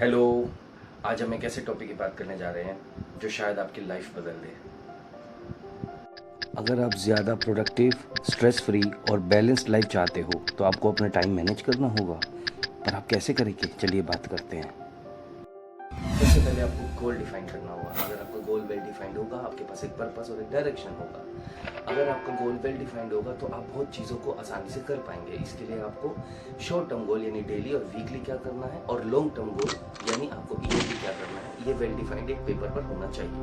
Hello. आज हम एक ऐसे टॉपिक की बात करने जा रहे हैं जो शायद आपकी लाइफ बदल दे। अगर आप ज़्यादा प्रोडक्टिव, स्ट्रेस फ्री और बैलेंस्ड लाइफ चाहते हो तो आपको अपना टाइम मैनेज करना होगा। पर आप कैसे करेंगे, चलिए बात करते हैं। सबसे पहले आपको गोल डिफाइन करना होगा। अगर आपका गोल वेल डिफाइंड होगा, आपके पास एक पर्पस और एक डायरेक्शन होगा। अगर आपका गोल वेल डिफाइंड होगा तो आप बहुत चीज़ों को आसानी से कर पाएंगे। इसके लिए आपको शॉर्ट टर्म गोल यानी डेली और वीकली क्या करना है, और लॉन्ग टर्म गोल यानी आपको ईयरली क्या करना है, ये वेल डिफाइंड एक पेपर पर होना चाहिए।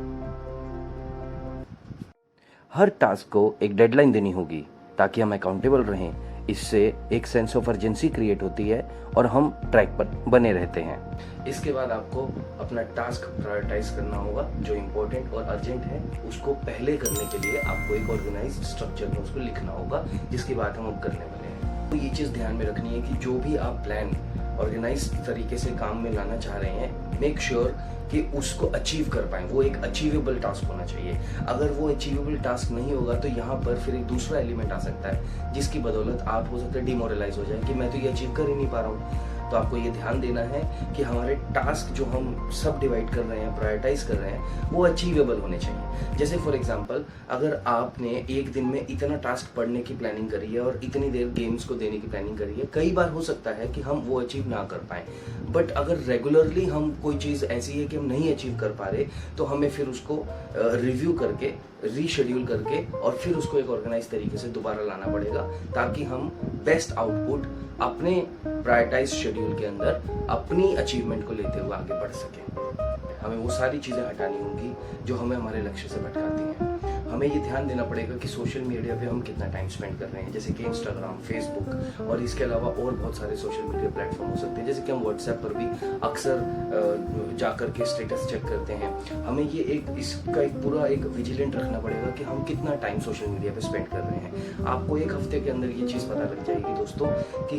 हर टास्क को एक डेडलाइन देनी होगी ताकि हम अकाउंटेबल रहें। इससे एक सेंस ऑफ अर्जेंसी क्रिएट होती है और हम ट्रैक पर बने रहते हैं। इसके बाद आपको अपना टास्क प्रायोरिटाइज करना होगा। जो इम्पोर्टेंट और अर्जेंट है उसको पहले करने के लिए आपको एक ऑर्गेनाइज्ड स्ट्रक्चर में उसको लिखना होगा, जिसकी बात हम अब करने वाले हैं। तो ये चीज़ ध्यान में रखनी है कि जो भी आप प्लान ऑर्गेनाइज तरीके से काम में लाना चाह रहे हैं, मेक श्योर कि उसको अचीव कर पाए। वो एक अचीवेबल टास्क होना चाहिए। अगर वो अचीवेबल टास्क नहीं होगा तो यहाँ पर फिर एक दूसरा एलिमेंट आ सकता है जिसकी बदौलत आप हो सकता है डिमोरलाइज हो जाए कि मैं तो ये अचीव कर ही नहीं पा रहा हूँ। तो आपको ये ध्यान देना है कि हमारे टास्क जो हम सब डिवाइड कर रहे हैं, प्रायोरिटाइज कर रहे हैं, वो अचीवेबल होने चाहिए। जैसे फॉर एग्जांपल, अगर आपने एक दिन में इतना टास्क पढ़ने की प्लानिंग करी है और इतनी देर गेम्स को देने की प्लानिंग करी है, कई बार हो सकता है कि हम वो अचीव ना कर पाए। बट अगर रेगुलरली हम कोई चीज़ ऐसी है कि हम नहीं अचीव कर पा रहे, तो हमें फिर उसको रिव्यू करके, रीशेड्यूल करके और फिर उसको एक ऑर्गेनाइज तरीके से दोबारा लाना पड़ेगा, ताकि हम बेस्ट आउटपुट अपने प्रायोरिटाइज शेड्यूल के अंदर अपनी अचीवमेंट को लेते हुए आगे बढ़ सकें। हमें वो सारी चीज़ें हटानी होंगी जो हमें हमारे लक्ष्य से भटकाती हैं। हमें ये ध्यान देना पड़ेगा कि सोशल मीडिया पे हम कितना टाइम स्पेंड कर रहे हैं, जैसे कि इंस्टाग्राम, फेसबुक और इसके अलावा और बहुत सारे सोशल मीडिया प्लेटफॉर्म हो सकते हैं। जैसे कि हम व्हाट्सएप पर भी अक्सर जाकर के स्टेटस चेक करते हैं। हमें ये इसका एक पूरा एक विजिलेंट रखना पड़ेगा कि हम कितना टाइम सोशल मीडिया पे स्पेंड कर रहे हैं। आपको एक हफ्ते के अंदर ये चीज़ पता लग जाएगी दोस्तों कि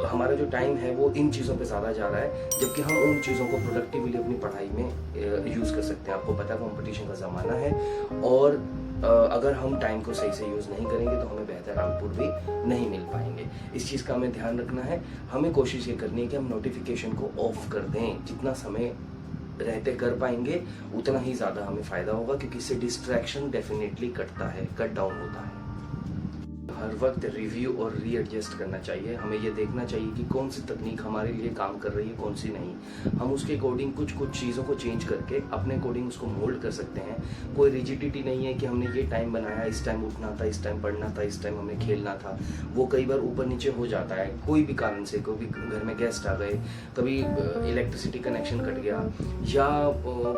हमारा जो टाइम है वो इन चीज़ों पे ज़्यादा जा रहा है, जबकि हम उन चीज़ों को प्रोडक्टिवली अपनी पढ़ाई में यूज़ कर सकते हैं। आपको पता है कंपटीशन का ज़माना है, और अगर हम टाइम को सही से यूज़ नहीं करेंगे तो हमें बेहतर आउटपुट भी नहीं मिल पाएंगे। इस चीज़ का हमें ध्यान रखना है। हमें कोशिश ये करनी है कि हम नोटिफिकेशन को ऑफ कर दें। जितना समय रहते कर पाएंगे उतना ही ज़्यादा हमें फ़ायदा होगा, क्योंकि इससे डिस्ट्रैक्शन डेफिनेटली कट डाउन होता है। हर वक्त रिव्यू और रीएडजस्ट करना चाहिए। हमें ये देखना चाहिए कि कौन सी तकनीक हमारे लिए काम कर रही है, कौन सी नहीं। हम उसके अकॉर्डिंग कुछ चीज़ों को चेंज करके अपने अकॉर्डिंग उसको मोल्ड कर सकते हैं। कोई रिजिडिटी नहीं है कि हमने ये टाइम बनाया, इस टाइम उठना था, इस टाइम पढ़ना था, इस टाइम हमें खेलना था। वो कई बार ऊपर नीचे हो जाता है कोई भी कारण से। कभी घर में गेस्ट आ गए, कभी इलेक्ट्रिसिटी कनेक्शन कट गया, या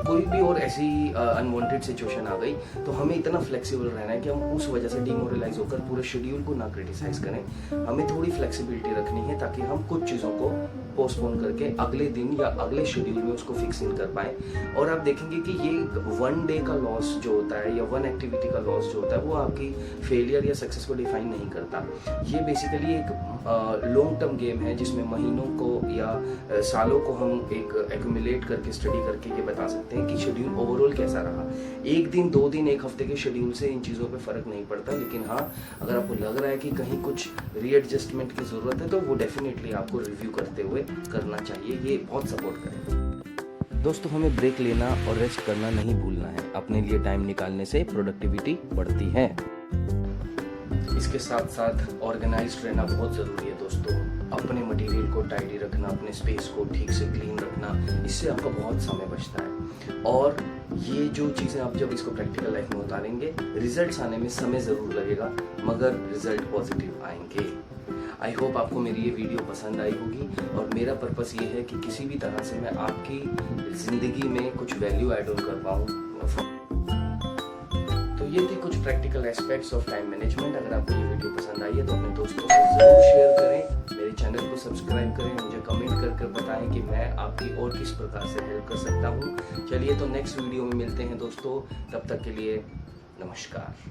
कोई भी और ऐसी अनवांटेड सिचुएशन आ गई, तो हमें इतना फ्लेक्सिबल रहना है कि हम उस वजह से डिमोरलाइज होकर पूरे शेड्यूल को ना क्रिटिसाइज करें। हमें थोड़ी फ्लेक्सिबिलिटी रखनी है ताकि हम कुछ चीज़ों को पोस्टपोन करके अगले दिन या अगले शेड्यूल में उसको फिक्स इन कर पाएं। और आप देखेंगे कि ये वन डे का लॉस जो होता है या वन एक्टिविटी का लॉस जो होता है, वो आपकी फेलियर या सक्सेस को डिफाइन नहीं करता। ये बेसिकली एक लॉन्ग टर्म गेम है जिसमें महीनों को या सालों को हम एक एक्यूमुलेट करके स्टडी करके ये बता सकते हैं कि शेड्यूल ओवरऑल कैसा रहा। एक दिन, 2 दिन, एक हफ्ते के शेड्यूल से इन चीज़ों पे फर्क नहीं पड़ता। लेकिन हाँ, अगर आपको लग रहा है कि कहीं कुछ रीएडजस्टमेंट की ज़रूरत है तो वो डेफिनेटली आपको रिव्यू करते हुए करना चाहिए। ये बहुत सपोर्ट करेगा। दोस्तों, हमें ब्रेक लेना और रेस्ट करना नहीं भूलना है। अपने लिए टाइम निकालने से प्रोडक्टिविटी बढ़ती है। इसके साथ साथ ऑर्गेनाइज्ड रहना बहुत ज़रूरी है दोस्तों। अपने मटेरियल को टाइडी रखना, अपने स्पेस को ठीक से क्लीन रखना, इससे आपका बहुत समय बचता है। और ये जो चीज़ें आप जब इसको प्रैक्टिकल लाइफ में उतारेंगे, रिजल्ट्स आने में समय ज़रूर लगेगा, मगर रिजल्ट पॉजिटिव आएंगे। आई होप आपको मेरी ये वीडियो पसंद आई होगी, और मेरा पर्पस ये है कि किसी भी तरह से मैं आपकी ज़िंदगी में कुछ वैल्यू ऐड ऑन कर पाऊँ। तो ये थे कुछ practical aspects of time management. अगर आपको ये वीडियो पसंद आई है तो अपने दोस्तों से ज़रूर शेयर करें, मेरे चैनल को सब्सक्राइब करें, मुझे कमेंट कर बताएं कि मैं आपकी और किस प्रकार से हेल्प कर सकता हूँ। चलिए, तो नेक्स्ट वीडियो में मिलते हैं दोस्तों। तब तक के लिए नमस्कार।